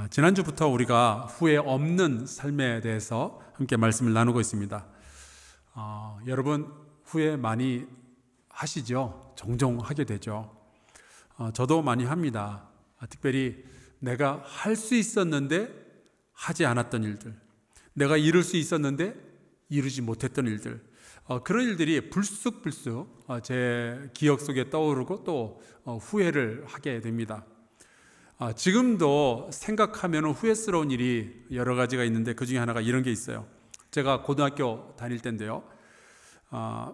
지난주부터 우리가 후회 없는 삶에 대해서 함께 말씀을 나누고 있습니다. 여러분 후회 많이 하시죠? 종종 하게 되죠. 저도 많이 합니다. 특별히 내가 할 수 있었는데 하지 않았던 일들, 내가 이룰 수 있었는데 이루지 못했던 일들, 그런 일들이 불쑥불쑥 제 기억 속에 떠오르고 또 후회를 하게 됩니다. 지금도 생각하면 후회스러운 일이 여러 가지가 있는데 그 중에 하나가 이런 게 있어요. 제가 고등학교 다닐 때인데요,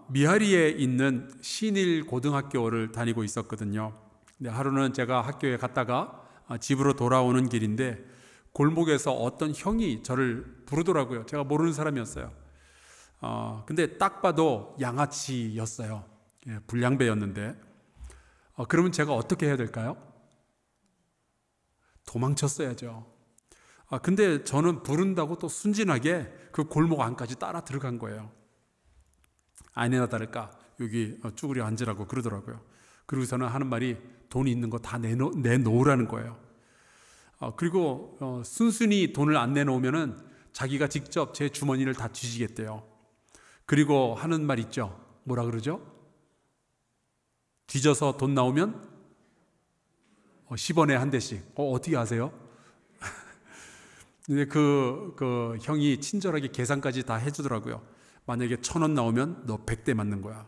미하리에 있는 신일 고등학교를 다니고 있었거든요. 근데 하루는 제가 학교에 갔다가 집으로 돌아오는 길인데 골목에서 어떤 형이 저를 부르더라고요. 제가 모르는 사람이었어요. 근데 딱 봐도 양아치였어요. 불량배였는데 그러면 제가 어떻게 해야 될까요? 도망쳤어야죠. 근데 저는 부른다고 또 순진하게 그 골목 안까지 따라 들어간 거예요. 아니나 다를까 여기 쭈그려 앉으라고 그러더라고요. 그러고서는 하는 말이 돈이 있는 거 다 내놓으라는 거예요. 그리고 순순히 돈을 안 내놓으면은 자기가 직접 제 주머니를 다 뒤지겠대요. 그리고 하는 말 있죠. 뭐라 그러죠? 뒤져서 돈 나오면 10원에 한 대씩. 어떻게 아세요? 근데 그 형이 친절하게 계산까지 다 해주더라고요. 만약에 1,000원 나오면 너 100대 맞는 거야.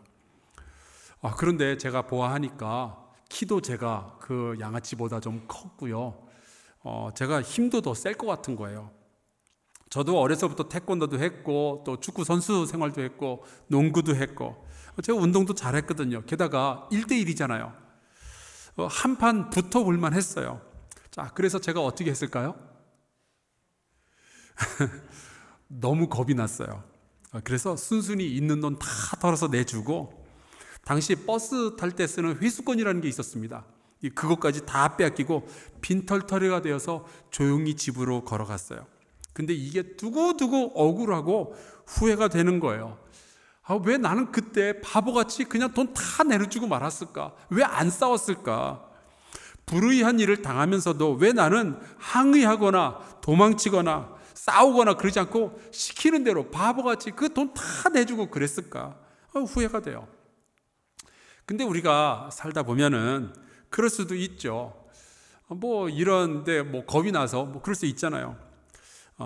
그런데 제가 보아하니까 키도 제가 그 양아치보다 좀 컸고요. 제가 힘도 더 셀 것 같은 거예요. 저도 어려서부터 태권도도 했고 또 축구 선수 생활도 했고 농구도 했고 제가 운동도 잘했거든요. 게다가 1대1이잖아요. 한 판 붙어볼만 했어요. 자, 그래서 제가 어떻게 했을까요? 너무 겁이 났어요. 그래서 순순히 있는 돈 다 털어서 내주고, 당시 버스 탈 때 쓰는 회수권이라는 게 있었습니다. 그것까지 다 빼앗기고 빈털터리가 되어서 조용히 집으로 걸어갔어요. 근데 이게 두고두고 억울하고 후회가 되는 거예요. 왜 나는 그때 바보같이 그냥 돈 다 내려주고 말았을까? 왜 안 싸웠을까? 불의한 일을 당하면서도 왜 나는 항의하거나 도망치거나 싸우거나 그러지 않고 시키는 대로 바보같이 그 돈 다 내주고 그랬을까? 후회가 돼요. 근데 우리가 살다 보면은 그럴 수도 있죠. 이런데 겁이 나서 그럴 수 있잖아요.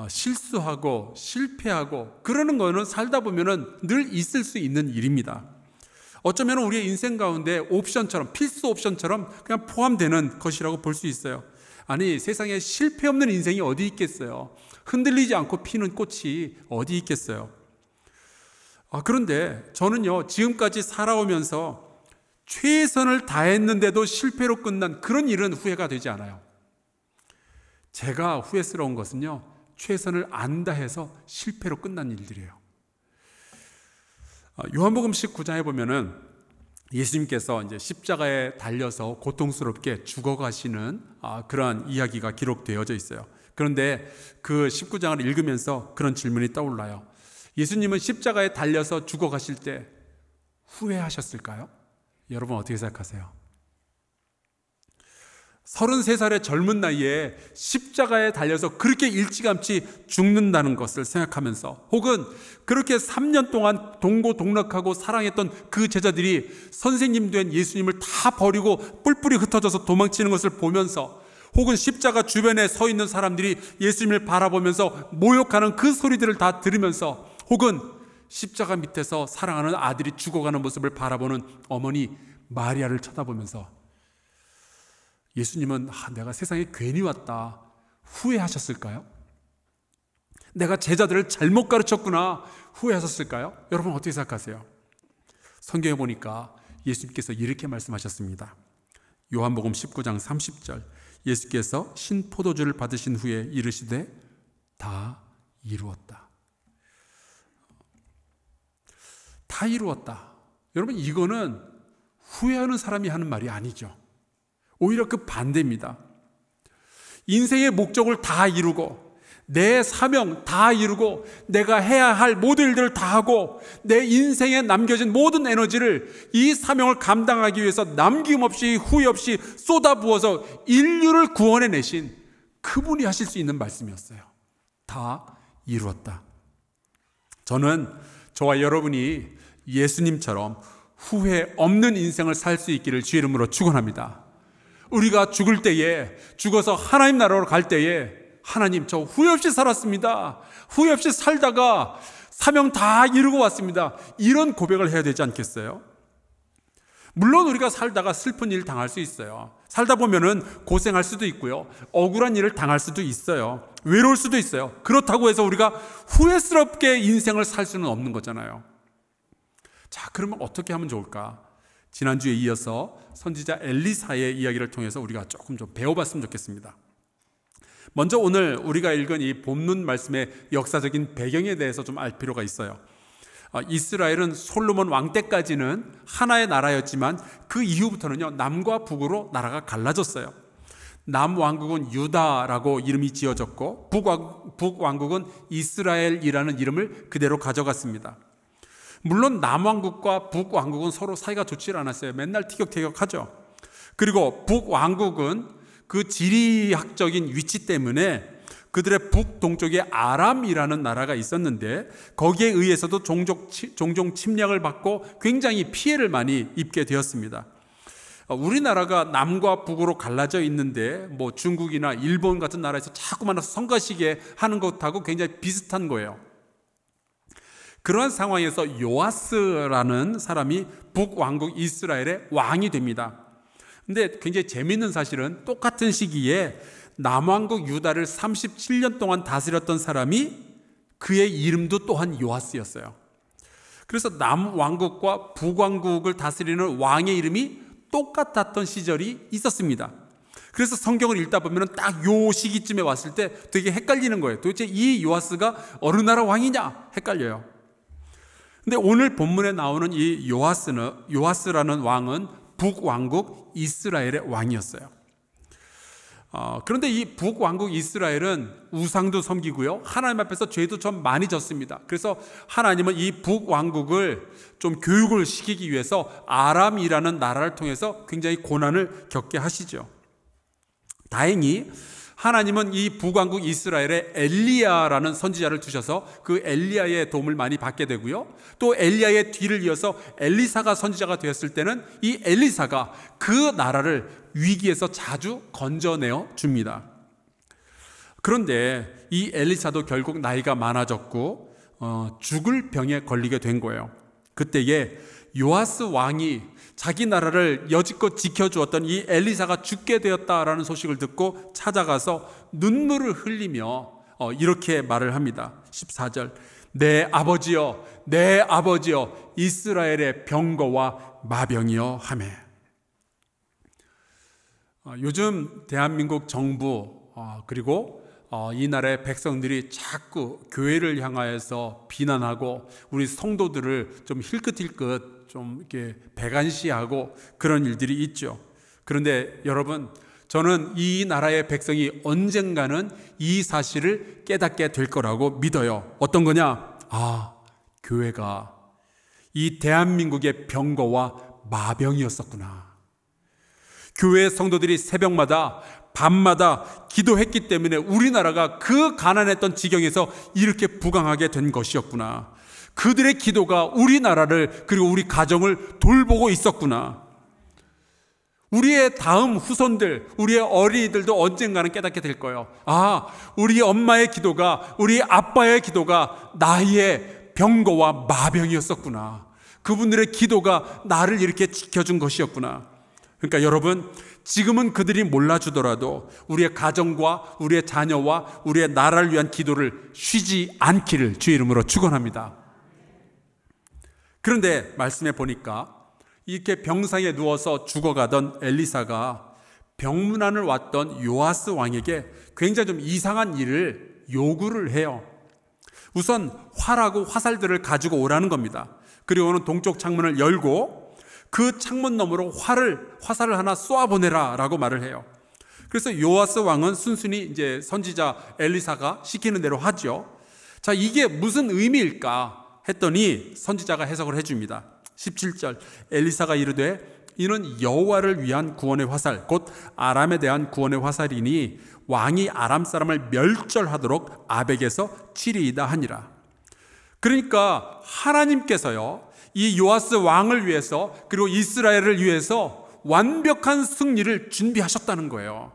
실수하고 실패하고 그러는 거는 살다 보면은 늘 있을 수 있는 일입니다. 어쩌면 우리의 인생 가운데 옵션처럼, 필수 옵션처럼 그냥 포함되는 것이라고 볼 수 있어요. 아니, 세상에 실패 없는 인생이 어디 있겠어요? 흔들리지 않고 피는 꽃이 어디 있겠어요? 그런데 저는요, 지금까지 살아오면서 최선을 다했는데도 실패로 끝난 그런 일은 후회가 되지 않아요. 제가 후회스러운 것은요, 최선을 안 다해서 실패로 끝난 일들이에요. 요한복음 19장에 보면은 예수님께서 이제 십자가에 달려서 고통스럽게 죽어가시는 그러한 이야기가 기록되어져 있어요. 그런데 그 19장을 읽으면서 그런 질문이 떠올라요. 예수님은 십자가에 달려서 죽어가실 때 후회하셨을까요? 여러분 어떻게 생각하세요? 33살의 젊은 나이에 십자가에 달려서 그렇게 일찌감치 죽는다는 것을 생각하면서, 혹은 그렇게 3년 동안 동고동락하고 사랑했던 그 제자들이 선생님 된 예수님을 다 버리고 뿔뿔이 흩어져서 도망치는 것을 보면서, 혹은 십자가 주변에 서 있는 사람들이 예수님을 바라보면서 모욕하는 그 소리들을 다 들으면서, 혹은 십자가 밑에서 사랑하는 아들이 죽어가는 모습을 바라보는 어머니 마리아를 쳐다보면서 예수님은 내가 세상에 괜히 왔다 후회하셨을까요? 내가 제자들을 잘못 가르쳤구나 후회하셨을까요? 여러분 어떻게 생각하세요? 성경에 보니까 예수님께서 이렇게 말씀하셨습니다. 요한복음 19장 30절, 예수께서 신포도주를 받으신 후에 이르시되 다 이루었다. 다 이루었다. 여러분, 이거는 후회하는 사람이 하는 말이 아니죠. 오히려 그 반대입니다. 인생의 목적을 다 이루고 내 사명 다 이루고 내가 해야 할 모든 일들을 다 하고 내 인생에 남겨진 모든 에너지를 이 사명을 감당하기 위해서 남김없이 후회 없이 쏟아부어서 인류를 구원해내신 그분이 하실 수 있는 말씀이었어요. 다 이루었다. 저는 저와 여러분이 예수님처럼 후회 없는 인생을 살 수 있기를 주의 이름으로 축원합니다. 우리가 죽을 때에, 죽어서 하나님 나라로 갈 때에 하나님, 저 후회 없이 살았습니다. 후회 없이 살다가 사명 다 이루고 왔습니다. 이런 고백을 해야 되지 않겠어요? 물론 우리가 살다가 슬픈 일 당할 수 있어요. 살다 보면은 고생할 수도 있고요. 억울한 일을 당할 수도 있어요. 외로울 수도 있어요. 그렇다고 해서 우리가 후회스럽게 인생을 살 수는 없는 거잖아요. 자, 그러면 어떻게 하면 좋을까? 지난주에 이어서 선지자 엘리사의 이야기를 통해서 우리가 조금 좀 배워봤으면 좋겠습니다. 먼저 오늘 우리가 읽은 이 본문 말씀의 역사적인 배경에 대해서 좀 알 필요가 있어요. 이스라엘은 솔로몬 왕 때까지는 하나의 나라였지만 그 이후부터는요, 남과 북으로 나라가 갈라졌어요. 남왕국은 유다라고 이름이 지어졌고 북왕국은 이스라엘이라는 이름을 그대로 가져갔습니다. 물론 남왕국과 북왕국은 서로 사이가 좋지 않았어요. 맨날 티격태격하죠. 그리고 북왕국은 그 지리학적인 위치 때문에 그들의 북동쪽에 아람이라는 나라가 있었는데 거기에 의해서도 종종 침략을 받고 굉장히 피해를 많이 입게 되었습니다. 우리나라가 남과 북으로 갈라져 있는데 뭐 중국이나 일본 같은 나라에서 자꾸 만나서 성가시게 하는 것하고 굉장히 비슷한 거예요. 그러한 상황에서 요아스라는 사람이 북왕국 이스라엘의 왕이 됩니다. 근데 굉장히 재미있는 사실은 똑같은 시기에 남왕국 유다를 37년 동안 다스렸던 사람이 그의 이름도 또한 요아스였어요. 그래서 남왕국과 북왕국을 다스리는 왕의 이름이 똑같았던 시절이 있었습니다. 그래서 성경을 읽다 보면 딱 요 시기쯤에 왔을 때 되게 헷갈리는 거예요. 도대체 이 요아스가 어느 나라 왕이냐? 헷갈려요. 근데 오늘 본문에 나오는 이 요아스라는 왕은 북왕국 이스라엘의 왕이었어요. 그런데 이 북왕국 이스라엘은 우상도 섬기고요, 하나님 앞에서 죄도 좀 많이 졌습니다. 그래서 하나님은 이 북왕국을 좀 교육을 시키기 위해서 아람이라는 나라를 통해서 굉장히 고난을 겪게 하시죠. 다행히 하나님은 이 북왕국 이스라엘에 엘리야라는 선지자를 두셔서 그 엘리야의 도움을 많이 받게 되고요, 또 엘리야의 뒤를 이어서 엘리사가 선지자가 되었을 때는 이 엘리사가 그 나라를 위기에서 자주 건져내어 줍니다. 그런데 이 엘리사도 결국 나이가 많아졌고 죽을 병에 걸리게 된 거예요. 그때에 요아스 왕이 자기 나라를 여지껏 지켜주었던 이 엘리사가 죽게 되었다라는 소식을 듣고 찾아가서 눈물을 흘리며 이렇게 말을 합니다. 14절, 내 아버지여, 내 아버지여, 이스라엘의 병거와 마병이여 하매. 요즘 대한민국 정부 그리고 이 나라의 백성들이 자꾸 교회를 향하여서 비난하고 우리 성도들을 좀 힐끗힐끗 좀 이렇게 배관시하고 그런 일들이 있죠. 그런데 여러분, 저는 이 나라의 백성이 언젠가는 이 사실을 깨닫게 될 거라고 믿어요. 어떤 거냐? 교회가 이 대한민국의 병거와 마병이었었구나. 교회 성도들이 새벽마다 밤마다 기도했기 때문에 우리나라가 그 가난했던 지경에서 이렇게 부강하게 된 것이었구나. 그들의 기도가 우리나라를 그리고 우리 가정을 돌보고 있었구나. 우리의 다음 후손들, 우리의 어린이들도 언젠가는 깨닫게 될 거예요. 우리 엄마의 기도가, 우리 아빠의 기도가 나의 병거와 마병이었었구나. 그분들의 기도가 나를 이렇게 지켜준 것이었구나. 그러니까 여러분, 지금은 그들이 몰라주더라도 우리의 가정과 우리의 자녀와 우리의 나라를 위한 기도를 쉬지 않기를 주의 이름으로 축원합니다. 그런데 말씀해 보니까 이렇게 병상에 누워서 죽어가던 엘리사가 병문안을 왔던 요아스 왕에게 굉장히 좀 이상한 일을 요구를 해요. 우선 활하고 화살들을 가지고 오라는 겁니다. 그리고는 동쪽 창문을 열고 그 창문 너머로 화살을 하나 쏘아보내라 라고 말을 해요. 그래서 요아스 왕은 순순히 이제 선지자 엘리사가 시키는 대로 하죠. 자, 이게 무슨 의미일까 했더니 선지자가 해석을 해줍니다. 17절, 엘리사가 이르되 이는 여호와를 위한 구원의 화살, 곧 아람에 대한 구원의 화살이니 왕이 아람 사람을 멸절하도록 아벡에서 치리이다 하니라. 그러니까 하나님께서요, 이 요아스 왕을 위해서 그리고 이스라엘을 위해서 완벽한 승리를 준비하셨다는 거예요.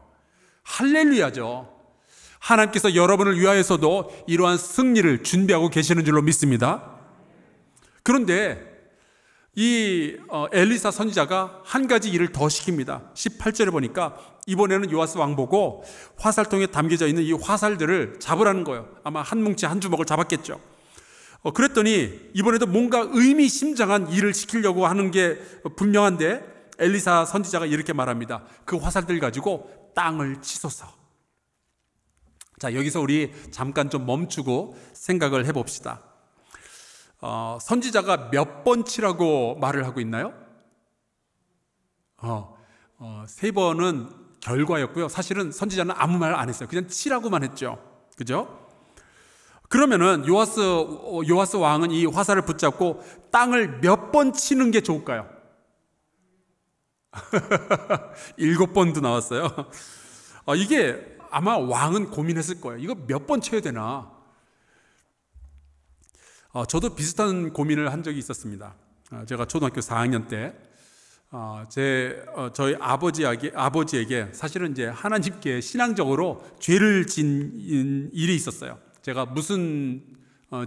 할렐루야죠. 하나님께서 여러분을 위하여서도 이러한 승리를 준비하고 계시는 줄로 믿습니다. 그런데 이 엘리사 선지자가 한 가지 일을 더 시킵니다. 18절에 보니까 이번에는 요아스 왕 보고 화살통에 담겨져 있는 이 화살들을 잡으라는 거예요. 아마 한 뭉치 한 주먹을 잡았겠죠. 그랬더니 이번에도 뭔가 의미심장한 일을 시키려고 하는 게 분명한데 엘리사 선지자가 이렇게 말합니다. 그 화살들 가지고 땅을 치소서. 자, 여기서 우리 잠깐 좀 멈추고 생각을 해봅시다. 선지자가 몇 번 치라고 말을 하고 있나요? 3번은 결과였고요. 사실은 선지자는 아무 말 안 했어요. 그냥 치라고만 했죠. 그죠? 그러면은 요아스 왕은 이 화살을 붙잡고 땅을 몇 번 치는 게 좋을까요? 7번도 나왔어요. 이게 아마 왕은 고민했을 거예요. 이거 몇 번 쳐야 되나? 저도 비슷한 고민을 한 적이 있었습니다. 제가 초등학교 4학년 때 저희 아버지에게 사실은 이제 하나님께 신앙적으로 죄를 진 일이 있었어요. 제가 무슨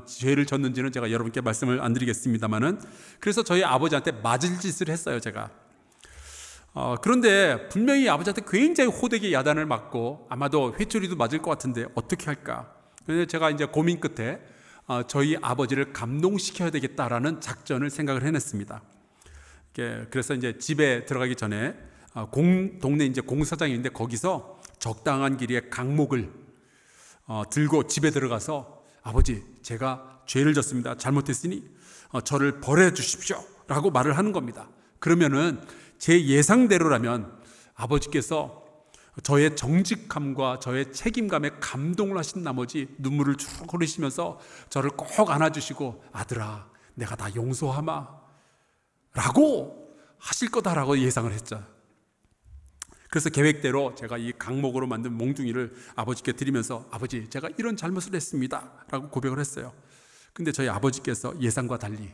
죄를 졌는지는 제가 여러분께 말씀을 안 드리겠습니다만은, 그래서 저희 아버지한테 맞을 짓을 했어요, 제가. 그런데 분명히 아버지한테 굉장히 호되게 야단을 맞고 아마도 회초리도 맞을 것 같은데 어떻게 할까? 그래서 제가 이제 고민 끝에 저희 아버지를 감동시켜야 되겠다라는 작전을 생각을 해냈습니다. 그래서 이제 집에 들어가기 전에 동네 이제 공사장이 있는데 거기서 적당한 길이의 강목을 들고 집에 들어가서 아버지, 제가 죄를 졌습니다. 잘못했으니 저를 벌해 주십시오 라고 말을 하는 겁니다. 그러면은 제 예상대로라면 아버지께서 저의 정직함과 저의 책임감에 감동을 하신 나머지 눈물을 쭉 흘리시면서 저를 꼭 안아주시고 아들아, 내가 다 용서하마 라고 하실 거다라고 예상을 했죠. 그래서 계획대로 제가 이 강목으로 만든 몽둥이를 아버지께 드리면서 아버지, 제가 이런 잘못을 했습니다 라고 고백을 했어요. 근데 저희 아버지께서 예상과 달리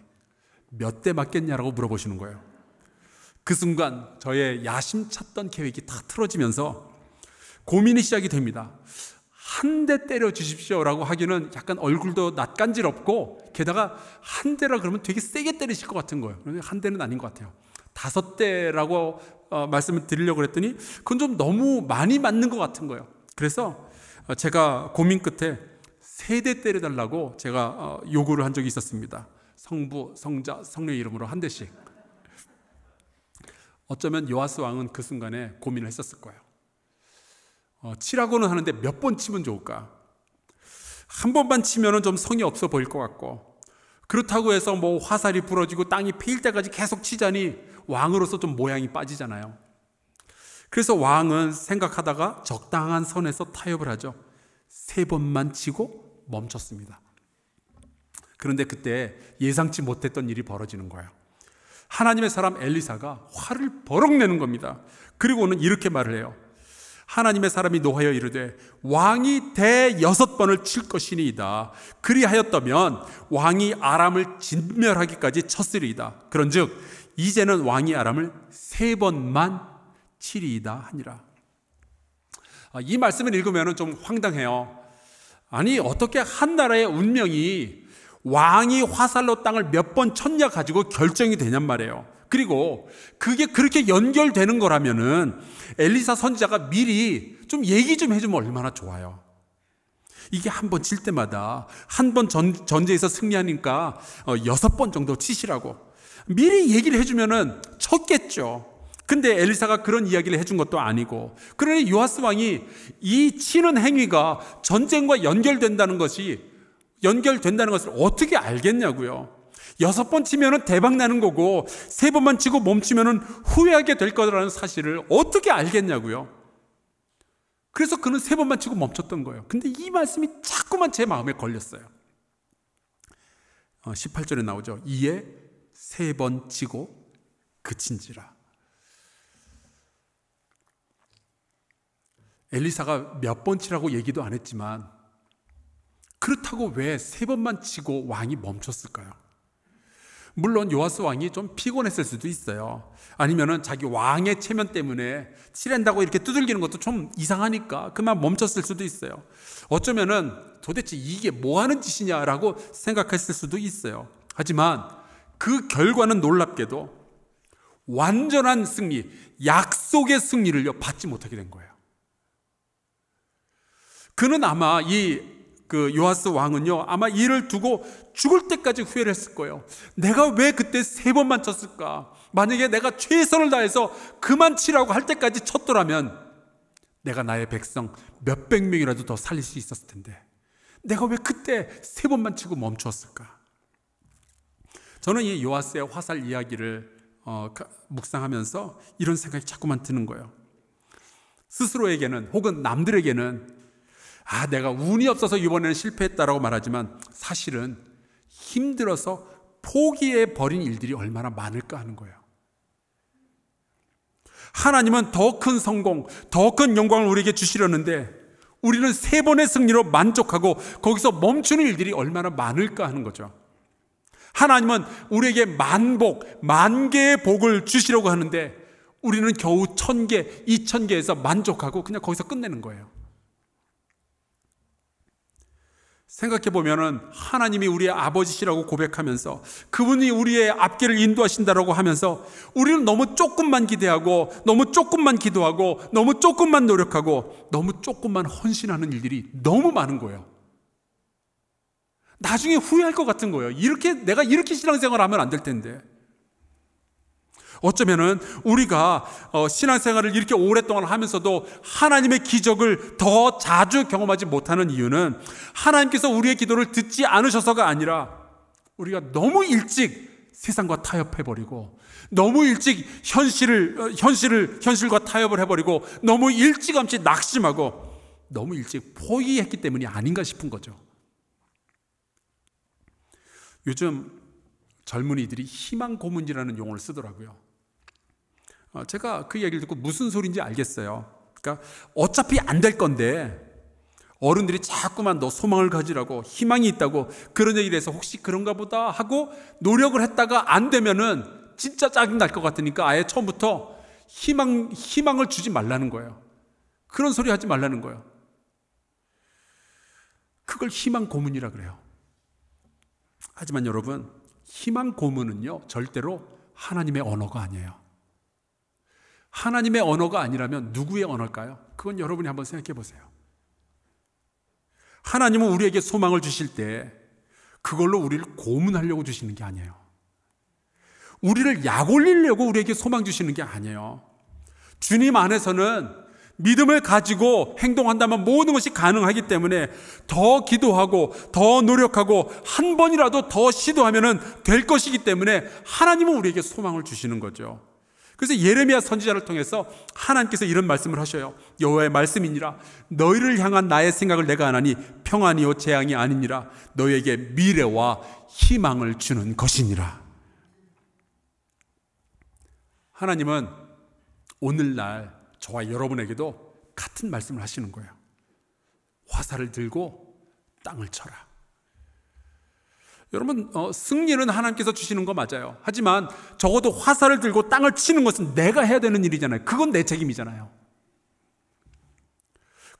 몇 대 맞겠냐라고 물어보시는 거예요. 그 순간 저의 야심찼던 계획이 다 틀어지면서 고민이 시작이 됩니다. 한 대 때려 주십시오라고 하기는 약간 얼굴도 낯간지럽고, 게다가 한 대라 그러면 되게 세게 때리실 것 같은 거예요. 그런데 한 대는 아닌 것 같아요. 5대라고 말씀을 드리려고 했더니 그건 좀 너무 많이 맞는 것 같은 거예요. 그래서 제가 고민 끝에 3대 때려달라고 제가 요구를 한 적이 있었습니다. 성부, 성자, 성령의 이름으로 한 대씩. 어쩌면 요아스 왕은 그 순간에 고민을 했었을 거예요. 치라고는 하는데 몇 번 치면 좋을까? 한 번만 치면은 좀 성의 없어 보일 것 같고, 그렇다고 해서 뭐 화살이 부러지고 땅이 패일 때까지 계속 치자니 왕으로서 좀 모양이 빠지잖아요. 그래서 왕은 생각하다가 적당한 선에서 타협을 하죠. 3번만 치고 멈췄습니다. 그런데 그때 예상치 못했던 일이 벌어지는 거예요. 하나님의 사람 엘리사가 화를 버럭 내는 겁니다. 그리고는 이렇게 말을 해요. 하나님의 사람이 노하여 이르되 왕이 6번을 칠 것이니이다. 그리하였다면 왕이 아람을 진멸하기까지 쳤으리이다. 그런즉 이제는 왕이 아람을 3번만 치리이다 하니라. 이 말씀을 읽으면 좀 황당해요. 아니, 어떻게 한 나라의 운명이 왕이 화살로 땅을 몇 번 쳤냐 가지고 결정이 되냔 말이에요. 그리고 그게 그렇게 연결되는 거라면은 엘리사 선지자가 미리 좀 얘기 좀 해주면 얼마나 좋아요. 이게 한 번 칠 때마다 한 번 전제에서 승리하니까 6번 정도 치시라고 미리 얘기를 해주면은 쳤겠죠. 근데 엘리사가 그런 이야기를 해준 것도 아니고, 그러니 요아스 왕이 이 치는 행위가 전쟁과 연결된다는 것을 어떻게 알겠냐고요. 6번 치면은 대박 나는 거고 3번만 치고 멈추면은 후회하게 될 거라는 사실을 어떻게 알겠냐고요. 그래서 그는 3번만 치고 멈췄던 거예요. 근데 이 말씀이 자꾸만 제 마음에 걸렸어요. 18절에 나오죠. 이에 3번 치고 그친지라. 엘리사가 몇 번 치라고 얘기도 안 했지만 그렇다고 왜 3번만 치고 왕이 멈췄을까요? 물론 요아스 왕이 좀 피곤했을 수도 있어요. 아니면은 자기 왕의 체면 때문에 치랜다고 이렇게 두들기는 것도 좀 이상하니까 그만 멈췄을 수도 있어요. 어쩌면은 도대체 이게 뭐 하는 짓이냐라고 생각했을 수도 있어요. 하지만 그 결과는 놀랍게도 완전한 승리, 약속의 승리를 받지 못하게 된 거예요. 그는 아마 요아스 왕은요, 아마 이를 두고 죽을 때까지 후회를 했을 거예요. 내가 왜 그때 3번만 쳤을까? 만약에 내가 최선을 다해서 그만 치라고 할 때까지 쳤더라면 내가 나의 백성 몇백 명이라도 더 살릴 수 있었을 텐데 내가 왜 그때 3번만 치고 멈추었을까? 저는 이 요아스의 화살 이야기를 묵상하면서 이런 생각이 자꾸만 드는 거예요. 스스로에게는 혹은 남들에게는 내가 운이 없어서 이번에는 실패했다라고 말하지만 사실은 힘들어서 포기해버린 일들이 얼마나 많을까 하는 거예요. 하나님은 더 큰 성공, 더 큰 영광을 우리에게 주시려는데 우리는 3번의 승리로 만족하고 거기서 멈추는 일들이 얼마나 많을까 하는 거죠. 하나님은 우리에게 만복, 10,000개의 복을 주시려고 하는데 우리는 겨우 1,000개, 2,000개에서 만족하고 그냥 거기서 끝내는 거예요. 생각해보면 하나님이 우리의 아버지시라고 고백하면서 그분이 우리의 앞길을 인도하신다라고 하면서 우리는 너무 조금만 기대하고 너무 조금만 기도하고 너무 조금만 노력하고 너무 조금만 헌신하는 일들이 너무 많은 거예요. 나중에 후회할 것 같은 거예요. 내가 이렇게 신앙생활을 하면 안 될 텐데. 어쩌면은 우리가 신앙생활을 이렇게 오랫동안 하면서도 하나님의 기적을 더 자주 경험하지 못하는 이유는 하나님께서 우리의 기도를 듣지 않으셔서가 아니라 우리가 너무 일찍 세상과 타협해버리고 너무 일찍 현실과 타협을 해버리고 너무 일찌감치 낙심하고 너무 일찍 포기했기 때문이 아닌가 싶은 거죠. 요즘 젊은이들이 희망 고문이라는 용어를 쓰더라고요. 제가 그 얘기를 듣고 무슨 소리인지 알겠어요. 그러니까 어차피 안 될 건데 어른들이 자꾸만 너 소망을 가지라고 희망이 있다고 그런 얘기를 해서 혹시 그런가 보다 하고 노력을 했다가 안 되면은 진짜 짜증 날 것 같으니까 아예 처음부터 희망을 주지 말라는 거예요. 그런 소리 하지 말라는 거예요. 그걸 희망 고문이라 그래요. 하지만 여러분, 희망 고문은요 절대로 하나님의 언어가 아니에요. 하나님의 언어가 아니라면 누구의 언어일까요? 그건 여러분이 한번 생각해 보세요. 하나님은 우리에게 소망을 주실 때 그걸로 우리를 고문하려고 주시는 게 아니에요. 우리를 약 올리려고 우리에게 소망 주시는 게 아니에요. 주님 안에서는 믿음을 가지고 행동한다면 모든 것이 가능하기 때문에 더 기도하고 더 노력하고 한 번이라도 더 시도하면 될 것이기 때문에 하나님은 우리에게 소망을 주시는 거죠. 그래서 예레미야 선지자를 통해서 하나님께서 이런 말씀을 하셔요. 여호와의 말씀이니라. 너희를 향한 나의 생각을 내가 아나니 평안이요 재앙이 아니니라. 너희에게 미래와 희망을 주는 것이니라. 하나님은 오늘날 저와 여러분에게도 같은 말씀을 하시는 거예요. 화살을 들고 땅을 쳐라. 여러분, 승리는 하나님께서 주시는 거 맞아요. 하지만 적어도 화살을 들고 땅을 치는 것은 내가 해야 되는 일이잖아요. 그건 내 책임이잖아요.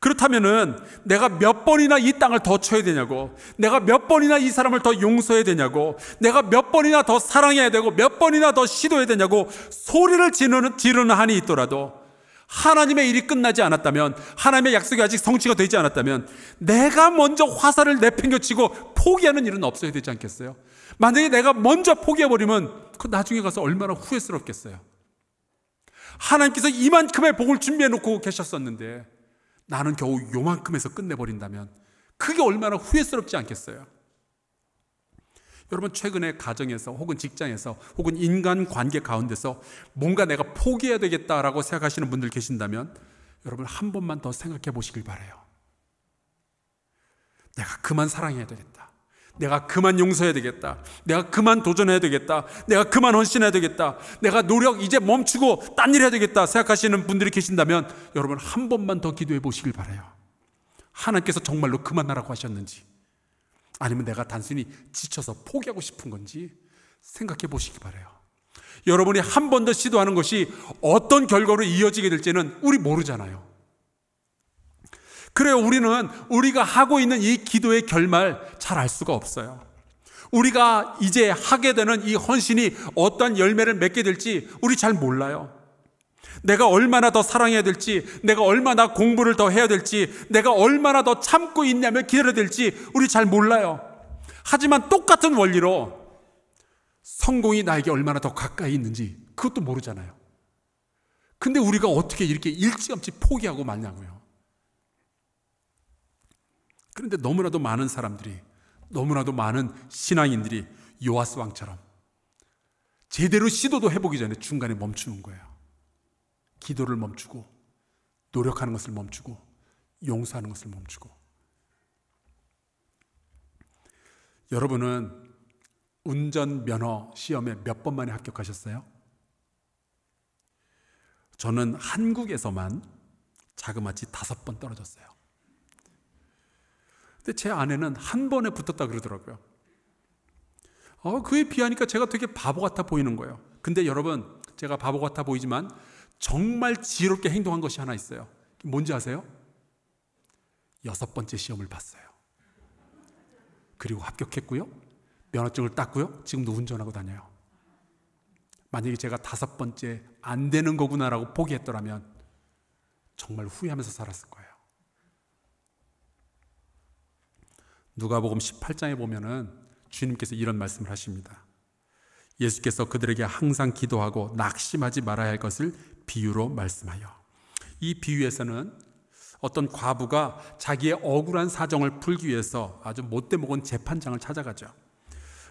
그렇다면은 내가 몇 번이나 이 땅을 더 쳐야 되냐고, 내가 몇 번이나 이 사람을 더 용서해야 되냐고, 내가 몇 번이나 더 사랑해야 되고 몇 번이나 더 시도해야 되냐고 소리를 지르는 한이 있더라도 하나님의 일이 끝나지 않았다면, 하나님의 약속이 아직 성취가 되지 않았다면 내가 먼저 화살을 내팽겨치고 포기하는 일은 없어야 되지 않겠어요? 만약에 내가 먼저 포기해버리면 그 나중에 가서 얼마나 후회스럽겠어요. 하나님께서 이만큼의 복을 준비해놓고 계셨었는데 나는 겨우 요만큼에서 끝내버린다면 그게 얼마나 후회스럽지 않겠어요? 여러분, 최근에 가정에서 혹은 직장에서 혹은 인간관계 가운데서 뭔가 내가 포기해야 되겠다라고 생각하시는 분들 계신다면 여러분 한 번만 더 생각해 보시길 바라요. 내가 그만 사랑해야 되겠다. 내가 그만 용서해야 되겠다. 내가 그만 도전해야 되겠다. 내가 그만 헌신해야 되겠다. 내가 노력 이제 멈추고 딴 일 해야 되겠다 생각하시는 분들이 계신다면 여러분 한 번만 더 기도해 보시길 바라요. 하나님께서 정말로 그만하라고 하셨는지, 아니면 내가 단순히 지쳐서 포기하고 싶은 건지 생각해 보시기 바라요. 여러분이 한 번 더 시도하는 것이 어떤 결과로 이어지게 될지는 우리 모르잖아요. 그래요. 우리는 우리가 하고 있는 이 기도의 결말 잘 알 수가 없어요. 우리가 이제 하게 되는 이 헌신이 어떠한 열매를 맺게 될지 우리 잘 몰라요. 내가 얼마나 더 사랑해야 될지, 내가 얼마나 공부를 더 해야 될지, 내가 얼마나 더 참고 있냐며 기다려야 될지 우리 잘 몰라요. 하지만 똑같은 원리로 성공이 나에게 얼마나 더 가까이 있는지 그것도 모르잖아요. 근데 우리가 어떻게 이렇게 일찌감치 포기하고 마냐고요. 그런데 너무나도 많은 사람들이, 너무나도 많은 신앙인들이 요아스 왕처럼 제대로 시도도 해보기 전에 중간에 멈추는 거예요. 기도를 멈추고, 노력하는 것을 멈추고, 용서하는 것을 멈추고. 여러분은 운전면허 시험에 몇 번 만에 합격하셨어요? 저는 한국에서만 자그마치 5번 떨어졌어요. 근데 제 아내는 한 번에 붙었다 그러더라고요. 그에 비하니까 제가 되게 바보 같아 보이는 거예요. 근데 여러분, 제가 바보 같아 보이지만 정말 지혜롭게 행동한 것이 하나 있어요. 뭔지 아세요? 6번째 시험을 봤어요. 그리고 합격했고요, 면허증을 땄고요, 지금도 운전하고 다녀요. 만약에 제가 5번째 안 되는 거구나라고 포기했더라면 정말 후회하면서 살았을 거예요. 누가복음 18장에 보면은 주님께서 이런 말씀을 하십니다. 예수께서 그들에게 항상 기도하고 낙심하지 말아야 할 것을 비유로 말씀하여. 이 비유에서는 어떤 과부가 자기의 억울한 사정을 풀기 위해서 아주 못돼 먹은 재판장을 찾아가죠.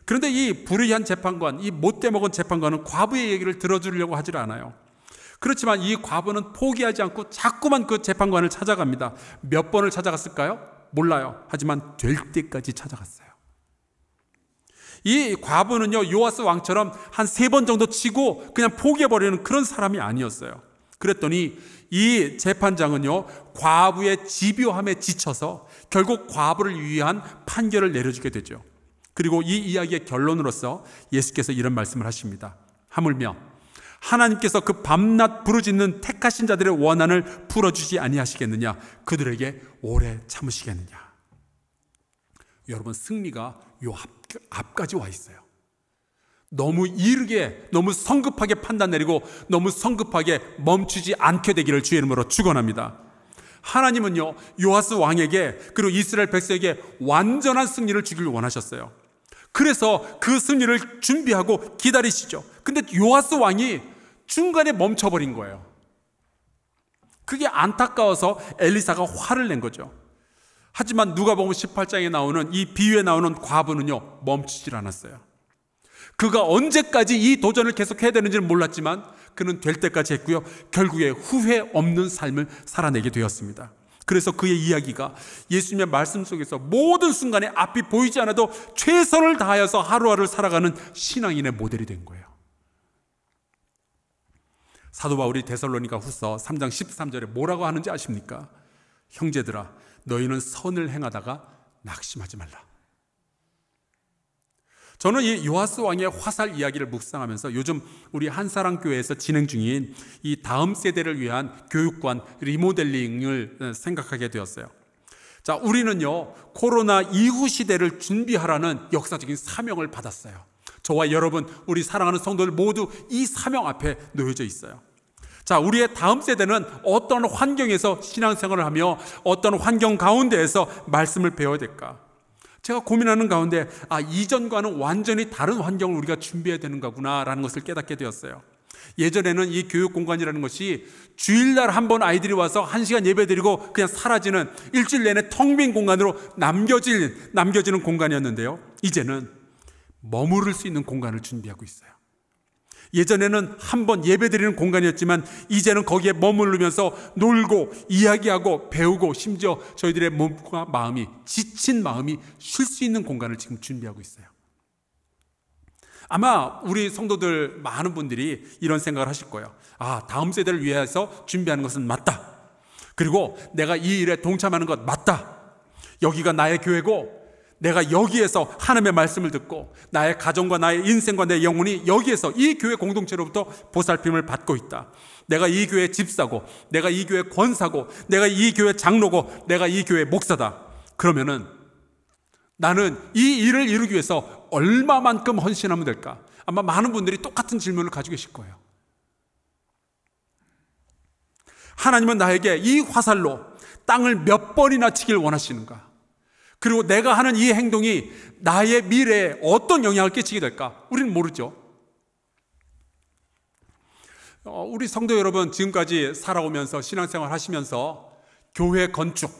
그런데 이 불의한 재판관, 이 못돼 먹은 재판관은 과부의 얘기를 들어주려고 하질 않아요. 그렇지만 이 과부는 포기하지 않고 자꾸만 그 재판관을 찾아갑니다. 몇 번을 찾아갔을까요? 몰라요. 하지만 될 때까지 찾아갔어요. 이 과부는요, 요아스 왕처럼 한 3번 정도 치고 그냥 포기해버리는 그런 사람이 아니었어요. 그랬더니 이 재판장은요, 과부의 집요함에 지쳐서 결국 과부를 위한 판결을 내려주게 되죠. 그리고 이 이야기의 결론으로서 예수께서 이런 말씀을 하십니다. 하물며 하나님께서 그 밤낮 부르짖는 택하신 자들의 원한을 풀어주지 아니하시겠느냐, 그들에게 오래 참으시겠느냐. 여러분, 승리가 요 앞까지 와 있어요. 너무 이르게, 너무 성급하게 판단 내리고 너무 성급하게 멈추지 않게 되기를 주의 이름으로 축원합니다. 하나님은요, 요아스 왕에게 그리고 이스라엘 백성에게 완전한 승리를 주기를 원하셨어요. 그래서 그 승리를 준비하고 기다리시죠. 근데 요아스 왕이 중간에 멈춰버린 거예요. 그게 안타까워서 엘리사가 화를 낸 거죠. 하지만 누가복음 18장에 나오는 이 비유에 나오는 과부는요, 멈추질 않았어요. 그가 언제까지 이 도전을 계속해야 되는지는 몰랐지만 그는 될 때까지 했고요, 결국에 후회 없는 삶을 살아내게 되었습니다. 그래서 그의 이야기가 예수님의 말씀 속에서 모든 순간에 앞이 보이지 않아도 최선을 다하여서 하루하루를 살아가는 신앙인의 모델이 된 거예요. 사도 바울이 데살로니가 후서 3장 13절에 뭐라고 하는지 아십니까? 형제들아, 너희는 선을 행하다가 낙심하지 말라. 저는 이 요아스 왕의 화살 이야기를 묵상하면서 요즘 우리 한사랑교회에서 진행 중인 이 다음 세대를 위한 교육관 리모델링을 생각하게 되었어요. 자, 우리는요, 코로나 이후 시대를 준비하라는 역사적인 사명을 받았어요. 저와 여러분, 우리 사랑하는 성도들 모두 이 사명 앞에 놓여져 있어요. 자, 우리의 다음 세대는 어떤 환경에서 신앙생활을 하며 어떤 환경 가운데에서 말씀을 배워야 될까? 제가 고민하는 가운데 이전과는 완전히 다른 환경을 우리가 준비해야 되는 거구나라는 것을 깨닫게 되었어요. 예전에는 이 교육 공간이라는 것이 주일날 한 번 아이들이 와서 1시간 예배드리고 그냥 사라지는 일주일 내내 텅 빈 공간으로 남겨지는 공간이었는데요, 이제는 머무를 수 있는 공간을 준비하고 있어요. 예전에는 한번 예배드리는 공간이었지만 이제는 거기에 머무르면서 놀고 이야기하고 배우고 심지어 저희들의 몸과 마음이, 지친 마음이 쉴 수 있는 공간을 지금 준비하고 있어요. 아마 우리 성도들 많은 분들이 이런 생각을 하실 거예요. 다음 세대를 위해서 준비하는 것은 맞다. 그리고 내가 이 일에 동참하는 것 맞다. 여기가 나의 교회고 내가 여기에서 하나님의 말씀을 듣고 나의 가정과 나의 인생과 내 영혼이 여기에서 이 교회 공동체로부터 보살핌을 받고 있다. 내가 이 교회 집사고, 내가 이 교회 권사고, 내가 이 교회 장로고, 내가 이 교회 목사다. 그러면은 나는 이 일을 이루기 위해서 얼마만큼 헌신하면 될까? 아마 많은 분들이 똑같은 질문을 가지고 계실 거예요. 하나님은 나에게 이 화살로 땅을 몇 번이나 치길 원하시는가? 그리고 내가 하는 이 행동이 나의 미래에 어떤 영향을 끼치게 될까? 우리는 모르죠. 우리 성도 여러분, 지금까지 살아오면서 신앙생활 하시면서 교회 건축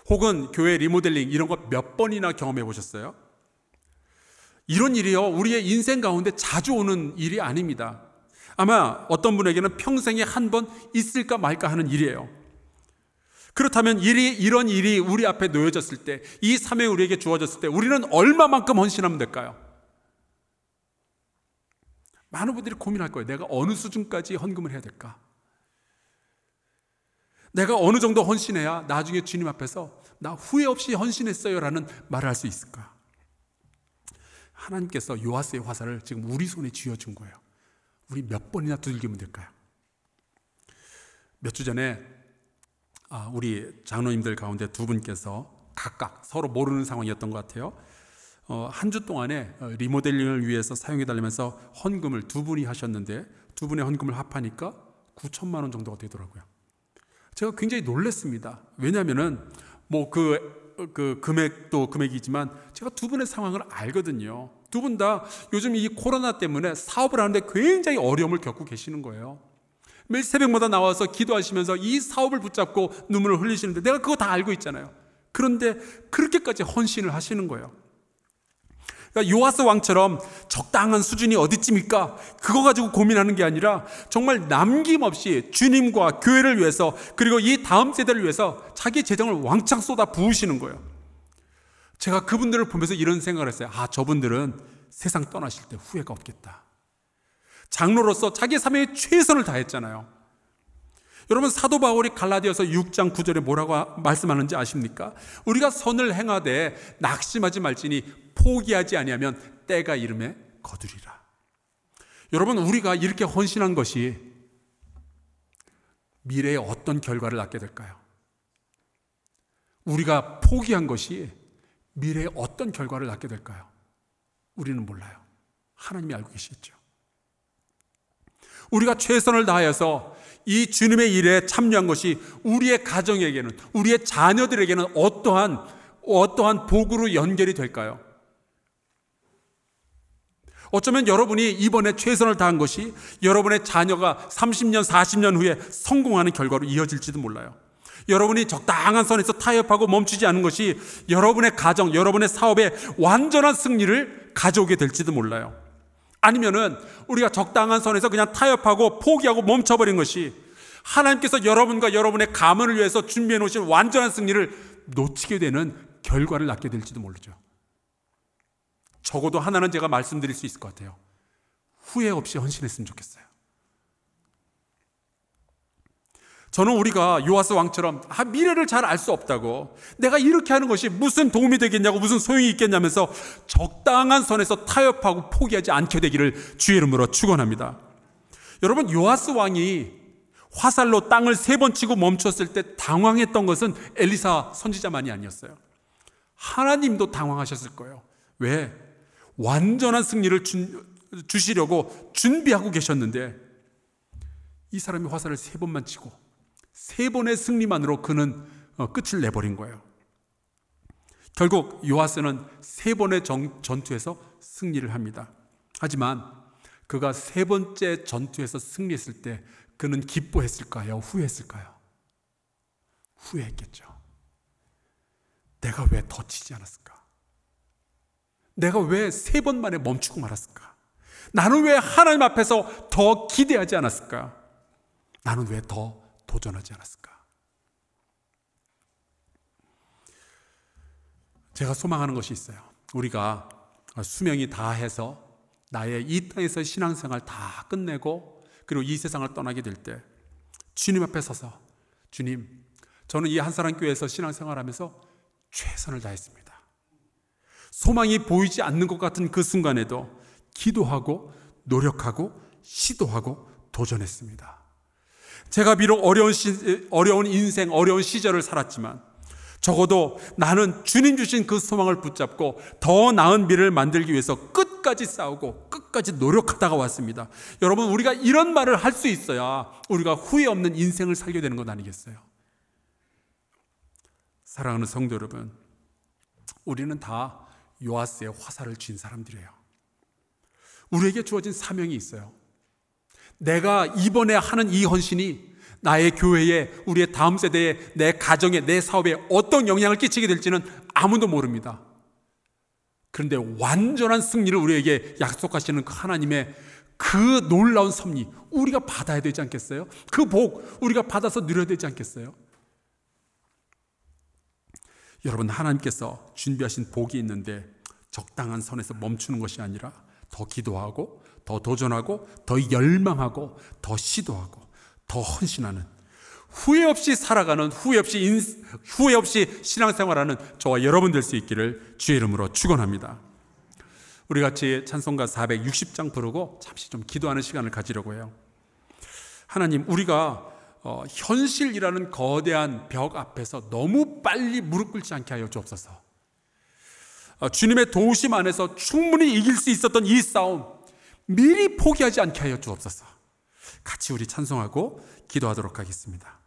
혹은 교회 리모델링 이런 거 몇 번이나 경험해 보셨어요? 이런 일이요, 우리의 인생 가운데 자주 오는 일이 아닙니다. 아마 어떤 분에게는 평생에 한 번 있을까 말까 하는 일이에요. 그렇다면 이런 일이 우리 앞에 놓여졌을 때, 이 삶이 우리에게 주어졌을 때 우리는 얼마만큼 헌신하면 될까요? 많은 분들이 고민할 거예요. 내가 어느 수준까지 헌금을 해야 될까? 내가 어느 정도 헌신해야 나중에 주님 앞에서 나 후회 없이 헌신했어요 라는 말을 할 수 있을까? 하나님께서 요아스의 화살을 지금 우리 손에 쥐어준 거예요. 우리 몇 번이나 두들기면 될까요? 몇 주 전에 우리 장로님들 가운데 두 분께서 각각 서로 모르는 상황이었던 것 같아요. 한 주 동안에 리모델링을 위해서 사용해달라면서 헌금을 두 분이 하셨는데 두 분의 헌금을 합하니까 9천만 원 정도가 되더라고요. 제가 굉장히 놀랐습니다. 왜냐하면은 그 금액도 금액이지만 제가 두 분의 상황을 알거든요. 두 분 다 요즘 이 코로나 때문에 사업을 하는데 굉장히 어려움을 겪고 계시는 거예요. 매일 새벽마다 나와서 기도하시면서 이 사업을 붙잡고 눈물을 흘리시는데 내가 그거 다 알고 있잖아요. 그런데 그렇게까지 헌신을 하시는 거예요. 그러니까 요아스 왕처럼 적당한 수준이 어디쯤일까? 그거 가지고 고민하는 게 아니라 정말 남김없이 주님과 교회를 위해서, 그리고 이 다음 세대를 위해서 자기 재정을 왕창 쏟아 부으시는 거예요. 제가 그분들을 보면서 이런 생각을 했어요. 저분들은 세상 떠나실 때 후회가 없겠다. 장로로서 자기 삶에 최선을 다했잖아요. 여러분, 사도 바울이 갈라디아서 6장 9절에 뭐라고 말씀하는지 아십니까? 우리가 선을 행하되 낙심하지 말지니 포기하지 아니하면 때가 이름에 거두리라. 여러분, 우리가 이렇게 헌신한 것이 미래에 어떤 결과를 낳게 될까요? 우리가 포기한 것이 미래에 어떤 결과를 낳게 될까요? 우리는 몰라요. 하나님이 알고 계시겠죠. 우리가 최선을 다해서 이 주님의 일에 참여한 것이 우리의 가정에게는, 우리의 자녀들에게는 어떠한 복으로 연결이 될까요? 어쩌면 여러분이 이번에 최선을 다한 것이 여러분의 자녀가 30년, 40년 후에 성공하는 결과로 이어질지도 몰라요. 여러분이 적당한 선에서 타협하고 멈추지 않은 것이 여러분의 가정, 여러분의 사업에 완전한 승리를 가져오게 될지도 몰라요. 아니면은 우리가 적당한 선에서 그냥 타협하고 포기하고 멈춰버린 것이 하나님께서 여러분과 여러분의 가문을 위해서 준비해 놓으신 완전한 승리를 놓치게 되는 결과를 낳게 될지도 모르죠. 적어도 하나는 제가 말씀드릴 수 있을 것 같아요. 후회 없이 헌신했으면 좋겠어요. 저는 우리가 요아스 왕처럼 미래를 잘 알 수 없다고, 내가 이렇게 하는 것이 무슨 도움이 되겠냐고, 무슨 소용이 있겠냐면서 적당한 선에서 타협하고 포기하지 않게 되기를 주의 이름으로 축원합니다. 여러분, 요아스 왕이 화살로 땅을 3번 치고 멈췄을 때 당황했던 것은 엘리사 선지자만이 아니었어요. 하나님도 당황하셨을 거예요. 왜? 완전한 승리를 주시려고 준비하고 계셨는데 이 사람이 화살을 3번만 치고 3번의 승리만으로 그는 끝을 내버린 거예요. 결국 요아스는 3번의 전투에서 승리를 합니다. 하지만 그가 3번째 전투에서 승리했을 때 그는 기뻐했을까요? 후회했을까요? 후회했겠죠. 내가 왜 더 치지 않았을까? 내가 왜 3번 만에 멈추고 말았을까? 나는 왜 하나님 앞에서 더 기대하지 않았을까? 나는 왜 더 도전하지 않았을까? 제가 소망하는 것이 있어요. 우리가 수명이 다해서 나의 이 땅에서 신앙생활 다 끝내고 그리고 이 세상을 떠나게 될 때 주님 앞에 서서, 주님, 저는 이 한사랑교회에서 신앙생활하면서 최선을 다했습니다. 소망이 보이지 않는 것 같은 그 순간에도 기도하고 노력하고 시도하고 도전했습니다. 제가 비록 어려운 인생, 어려운 시절을 살았지만 적어도 나는 주님 주신 그 소망을 붙잡고 더 나은 미래를 만들기 위해서 끝까지 싸우고 끝까지 노력하다가 왔습니다. 여러분, 우리가 이런 말을 할 수 있어야 우리가 후회 없는 인생을 살게 되는 것 아니겠어요? 사랑하는 성도 여러분, 우리는 다 요아스의 화살을 쥔 사람들이에요. 우리에게 주어진 사명이 있어요. 내가 이번에 하는 이 헌신이 나의 교회에, 우리의 다음 세대에, 내 가정에, 내 사업에 어떤 영향을 끼치게 될지는 아무도 모릅니다. 그런데 완전한 승리를 우리에게 약속하시는 그 하나님의 그 놀라운 섭리, 우리가 받아야 되지 않겠어요? 그 복 우리가 받아서 누려야 되지 않겠어요? 여러분, 하나님께서 준비하신 복이 있는데 적당한 선에서 멈추는 것이 아니라 더 기도하고 더 도전하고 더 열망하고 더 시도하고 더 헌신하는, 후회 없이 살아가는, 후회 없이 신앙생활하는 저와 여러분 될 수 있기를 주의 이름으로 축원합니다. 우리 같이 찬송가 460장 부르고 잠시 좀 기도하는 시간을 가지려고 해요. 하나님, 우리가 현실이라는 거대한 벽 앞에서 너무 빨리 무릎 꿇지 않게 하여 주옵소서. 주님의 도우심 안에서 충분히 이길 수 있었던 이 싸움 미리 포기하지 않게 하여 주옵소서. 같이 우리 찬송하고 기도하도록 하겠습니다.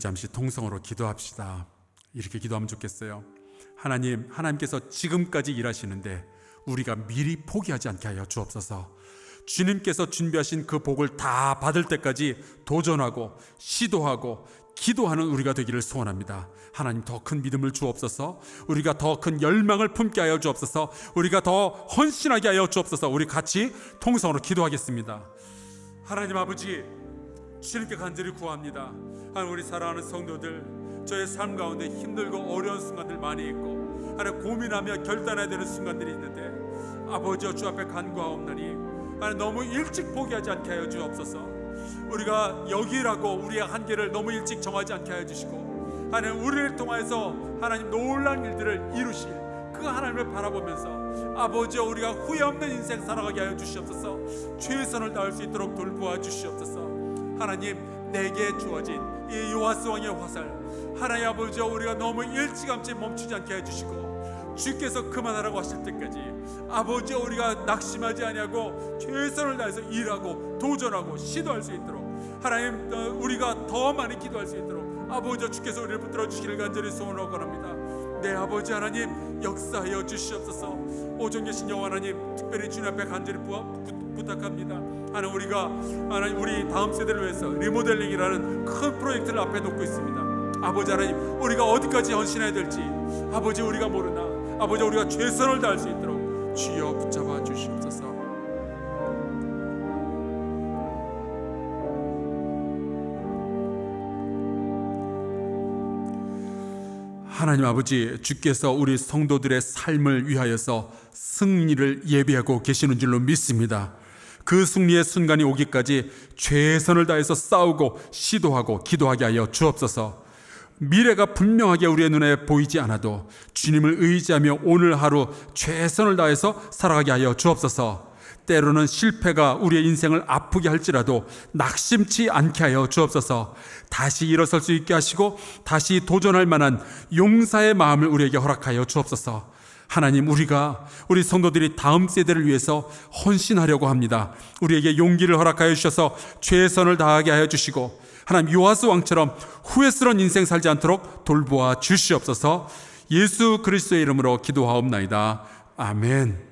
잠시 통성으로 기도합시다. 이렇게 기도하면 좋겠어요. 하나님, 하나님께서 지금까지 일하시는데 우리가 미리 포기하지 않게 하여 주옵소서. 주님께서 준비하신 그 복을 다 받을 때까지 도전하고 시도하고 기도하는 우리가 되기를 소원합니다. 하나님, 더 큰 믿음을 주옵소서. 우리가 더 큰 열망을 품게 하여 주옵소서. 우리가 더 헌신하게 하여 주옵소서. 우리 같이 통성으로 기도하겠습니다. 하나님 아버지, 주님께 간절히 구합니다. 하나님, 우리 사랑하는 성도들, 저의 삶 가운데 힘들고 어려운 순간들 많이 있고 하나님 고민하며 결단해야 되는 순간들이 있는데 아버지여, 주 앞에 간구하옵나니 하나님 너무 일찍 포기하지 않게 하여 주옵소서. 우리가 여기라고 우리의 한계를 너무 일찍 정하지 않게 하여 주시고 하나님, 우리를 통하여서 하나님 놀라운 일들을 이루실 그 하나님을 바라보면서 아버지여, 우리가 후회 없는 인생 살아가게 하여 주시옵소서. 최선을 다할 수 있도록 돌보아 주시옵소서. 하나님, 내게 주어진 이 요아스 왕의 화살, 하나님 아버지여, 우리가 너무 일찌감치 멈추지 않게 해주시고 주께서 그만하라고 하실 때까지 아버지, 우리가 낙심하지 아니하고 최선을 다해서 일하고 도전하고 시도할 수 있도록, 하나님, 우리가 더 많이 기도할 수 있도록 아버지, 주께서 우리를 붙들어 주시기를 간절히 소원하고 합니다. 네, 아버지 하나님, 역사하여 주시옵소서. 오전 계신 여호와 하나님, 특별히 주님 앞에 간절히 부탁합니다. 하나님, 하나님, 우리 다음 세대를 위해서 리모델링이라는 큰 프로젝트를 앞에 놓고 있습니다. 아버지 하나님, 우리가 어디까지 헌신해야 될지 아버지 우리가 모르나, 아버지 우리가 최선을 다할 수 있도록 주여 붙잡아 주시옵소서. 하나님 아버지, 주께서 우리 성도들의 삶을 위하여서 승리를 예비하고 계시는 줄로 믿습니다. 그 승리의 순간이 오기까지 최선을 다해서 싸우고 시도하고 기도하게 하여 주옵소서. 미래가 분명하게 우리의 눈에 보이지 않아도 주님을 의지하며 오늘 하루 최선을 다해서 살아가게 하여 주옵소서. 때로는 실패가 우리의 인생을 아프게 할지라도 낙심치 않게 하여 주옵소서. 다시 일어설 수 있게 하시고 다시 도전할 만한 용사의 마음을 우리에게 허락하여 주옵소서. 하나님, 우리 성도들이 다음 세대를 위해서 헌신하려고 합니다. 우리에게 용기를 허락하여 주셔서 최선을 다하게 하여 주시고, 하나님, 요아스 왕처럼 후회스러운 인생 살지 않도록 돌보아 주시옵소서. 예수 그리스도의 이름으로 기도하옵나이다. 아멘.